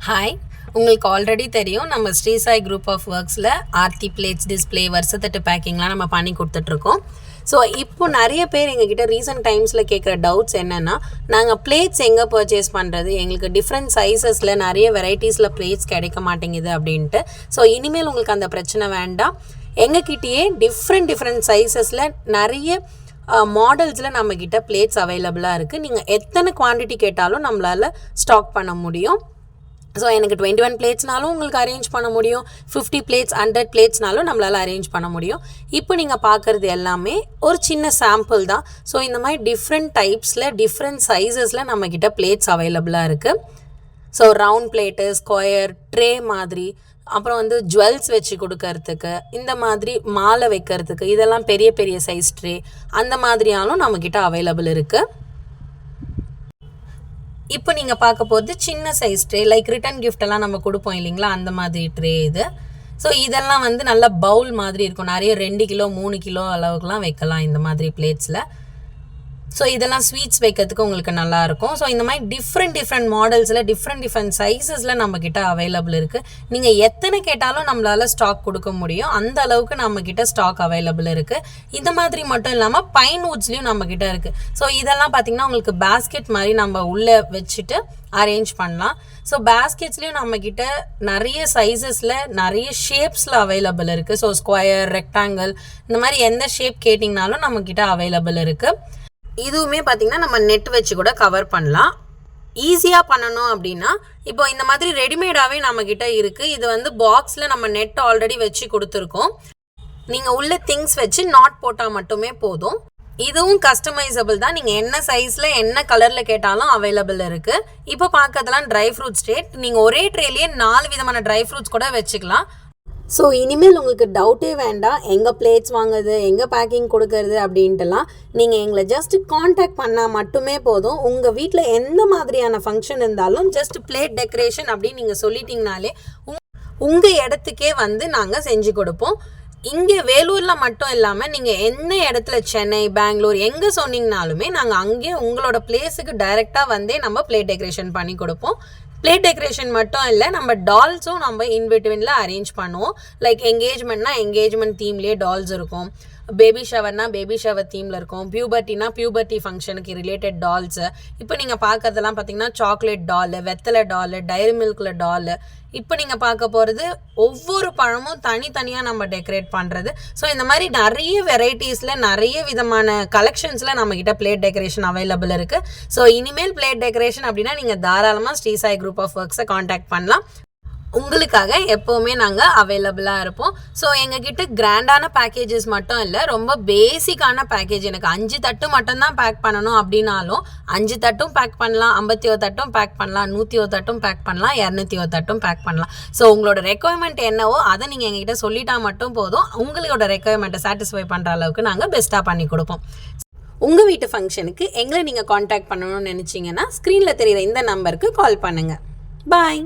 Hi, உங்களுக்கு already தெரியும் நம்ம ஸ்ரீ சாய் குரூப் ஆஃப் ஒர்க்ஸில் ஆர்த்தி பிளேட்ஸ் டிஸ்பிளே வருஷத்தட்டு பேக்கிங்லாம் நம்ம பண்ணி கொடுத்துட்ருக்கோம். ஸோ இப்போ நிறைய பேர் எங்ககிட்ட ரீசெண்ட் டைம்ஸில் கேட்குற டவுட்ஸ் என்னென்னா, நாங்கள் பிளேட்ஸ் எங்கே பர்ச்சேஸ் பண்ணுறது, எங்களுக்கு டிஃப்ரெண்ட் சைஸஸில் நிறைய வெரைட்டிஸில் பிளேட்ஸ் கிடைக்க மாட்டேங்குது அப்படின்ட்டு. ஸோ இனிமேல் உங்களுக்கு அந்த பிரச்சனை வேண்டாம். எங்ககிட்டயே டிஃப்ரெண்ட் சைஸஸில் நிறைய மாடல்ஸில் நம்மக்கிட்ட பிளேட்ஸ் அவைலபிளாக இருக்குது. நீங்கள் எத்தனை குவான்டிட்டி கேட்டாலும் நம்மளால் ஸ்டாக் பண்ண முடியும். ஸோ எனக்கு 21 பிளேட்ஸ்னாலும் உங்களுக்கு அரேஞ்ச் பண்ண முடியும், 50 பிளேட்ஸ் 100 பிளேட்ஸ்னாலும் நம்மளால் அரேஞ்ச் பண்ண முடியும். இப்போ நீங்கள் பார்க்குறது எல்லாமே ஒரு சின்ன சாம்பிள் தான். ஸோ இந்த மாதிரி டிஃப்ரெண்ட் டைப்ஸில் டிஃப்ரெண்ட் சைஸஸில் நம்மக்கிட்ட பிளேட்ஸ் அவைலபிளாக இருக்குது. So round plate, square, tray மாதிரி, அப்புறம் ஜுவல்ஸ் வச்சு கொடுக்கறதுக்கு, இந்த மாதிரி மாலை வைக்கிறதுக்கு, இதெல்லாம் பெரிய பெரிய சைஸ் ட்ரே, அந்த மாதிரியாலும் நம்மக்கிட்ட அவைலபிள் இருக்குது. இப்போ நீங்கள் பார்க்க போகிறது சின்ன சைஸ் ட்ரே, லைக் ரிட்டன் கிஃப்டெல்லாம் நம்ம கொடுப்போம் இல்லைங்களா, அந்த மாதிரி ட்ரே இது. ஸோ இதெல்லாம் நல்ல பவுல் மாதிரி இருக்கும். நிறைய 2 கிலோ 3 கிலோ அளவுக்குலாம் வைக்கலாம் இந்த மாதிரி பிளேட்ஸில். ஸோ இதெல்லாம் ஸ்வீட்ஸ் வைக்கிறதுக்கு உங்களுக்கு நல்லாயிருக்கும். ஸோ இந்த மாதிரி டிஃப்ரெண்ட் மாடல்ஸில் டிஃப்ரெண்ட் சைஸஸில் நம்மக்கிட்ட அவைலபிள் இருக்குது. நீங்கள் எத்தனை கேட்டாலும் நம்மளால் ஸ்டாக் கொடுக்க முடியும், அந்த அளவுக்கு நம்மக்கிட்ட ஸ்டாக் அவைலபிள் இருக்குது. இந்த மாதிரி மட்டும் இல்லாமல் பைன் வுட்ஸ்லேயும் நம்மக்கிட்ட இருக்குது. ஸோ இதெல்லாம் பார்த்திங்கன்னா உங்களுக்கு பேஸ்கெட் மாதிரி நம்ம உள்ளே வச்சுட்டு அரேஞ்ச் பண்ணலாம். ஸோ பேஸ்கெட்ஸ்லேயும் நம்மக்கிட்ட நிறைய சைஸஸில் நிறைய ஷேப்ஸில் அவைலபிள் இருக்குது. ஸோ ஸ்கொயர், ரெக்டாங்கிள், இந்த மாதிரி எந்த ஷேப் கேட்டிங்கனாலும் நம்மக்கிட்ட அவைலபிள் இருக்குது. இதுவுமே பார்த்திங்கன்னா நம்ம நெட் வச்சு கூட கவர் பண்ணலாம். ஈஸியாக பண்ணணும் அப்படின்னா இப்போ இந்த மாதிரி ரெடிமேடாகவே நம்மக்கிட்ட இருக்குது. இது பாக்ஸில் நம்ம நெட் ஆல்ரெடி வச்சு கொடுத்துருக்கோம். நீங்கள் உள்ள திங்ஸ் வச்சு நாட் போட்டால் மட்டுமே போதும். இதுவும் கஸ்டமைசபிள் தான். நீங்கள் என்ன சைஸில் என்ன கலரில் கேட்டாலும் அவைலபிள் இருக்குது. இப்போ பார்க்கறதுலாம் ட்ரை ஃப்ரூட்ஸ் ட்ரே. நீங்கள் ஒரே ட்ரேலேயே 4 விதமான ட்ரை ஃப்ரூட்ஸ் கூட வச்சுக்கலாம். ஸோ இனிமேல் உங்களுக்கு டவுட்டே வேண்டாம், எங்கே பிளேட்ஸ் வாங்குறது, எங்கே பேக்கிங் கொடுக்கறது அப்படின்ட்டுலாம். நீங்கள் எங்களை ஜஸ்ட் காண்டாக்ட் பண்ணால் மட்டுமே போதும். உங்கள் வீட்டில் எந்த மாதிரியான ஃபங்க்ஷன் இருந்தாலும் ஜஸ்ட் பிளேட் டெக்கரேஷன் அப்படின்னு நீங்கள் சொல்லிட்டீங்கனாலே உங்கள் இடத்துக்கே நாங்கள் செஞ்சு கொடுப்போம். இங்கே வேலூரில் மட்டும் இல்லாமல் நீங்கள் என்ன இடத்துல, சென்னை, பெங்களூர் எங்கே சொன்னீங்கனாலுமே நாங்கள் அங்கேயே உங்களோட பிளேஸுக்கு டைரெக்டாக நம்ம பிளேட் டெக்கரேஷன் பண்ணி கொடுப்போம். பிளேட் டெக்கரேஷன் மட்டும் இல்லை, நம்ம டால்ஸும் நம்ம இன்பிட்வீனில் அரேஞ்ச் பண்ணுவோம். லைக் என்கேஜ்மெண்ட்னா என்கேஜ்மெண்ட் தீம்லேயே டால்ஸ் இருக்கும், பேபி ஷவர்னா பேபி ஷவர் தீமில் இருக்கும், பியூபர்ட்டினா பியூபர்ட்டி ஃபங்க்ஷனுக்கு ரிலேட்டட் டால்ஸு. இப்போ நீங்கள் பார்க்கறதெல்லாம் பார்த்தீங்கன்னா சாக்லேட் டாலு, வெத்தலை டாலு, டைரி மில்கில் டாலு. இப்போ நீங்கள் பார்க்க போகிறது ஒவ்வொரு பழமும் தனித்தனியாக நம்ம டெக்கரேட் பண்ணுறது. ஸோ இந்த மாதிரி நிறைய வெரைட்டிஸில் நிறைய விதமான கலெக்ஷன்ஸில் நம்மக்கிட்ட பிளேட் டெக்கரேஷன் அவைலபிள் இருக்குது. ஸோ இனிமேல் பிளேட் டெக்கரேஷன் அப்படின்னா நீங்கள் தாராளமாக ஸ்ரீ சாய் குரூப் ஆஃப் ஒர்க்ஸை காண்டாக்ட் பண்ணலாம். உங்களுக்காக எப்போவுமே நாங்கள் அவைலபிளாக இருப்போம். ஸோ எங்ககிட்ட கிராண்டான பேக்கேஜஸ் மட்டும் இல்லை, ரொம்ப பேசிக்கான பேக்கேஜ். எனக்கு 5 தட்டு மட்டும்தான் பேக் பண்ணணும் அப்படின்னாலும் 5 தட்டும் பேக் பண்ணலாம், 51 தட்டும் பேக் பண்ணலாம், 101 தட்டும் பேக் பண்ணலாம், 201 தட்டும் பேக் பண்ணலாம். ஸோ உங்களோட ரெக்குவயர்மெண்ட் என்னவோ அதை நீங்கள் எங்ககிட்ட சொல்லிட்டா மட்டும் போதும். உங்களோட ரெக்குவயர்மெண்ட்டை சாட்டிஸ்ஃபை பண்ணுற அளவுக்கு நாங்கள் பெஸ்ட்டாக பண்ணி கொடுப்போம். உங்கள் வீட்டு ஃபங்க்ஷனுக்கு எங்களை நீங்கள் காண்டாக்ட் பண்ணணும்னு நினச்சிங்கன்னா ஸ்க்ரீனில் தெரிகிற இந்த நம்பருக்கு கால் பண்ணுங்கள். பாய்.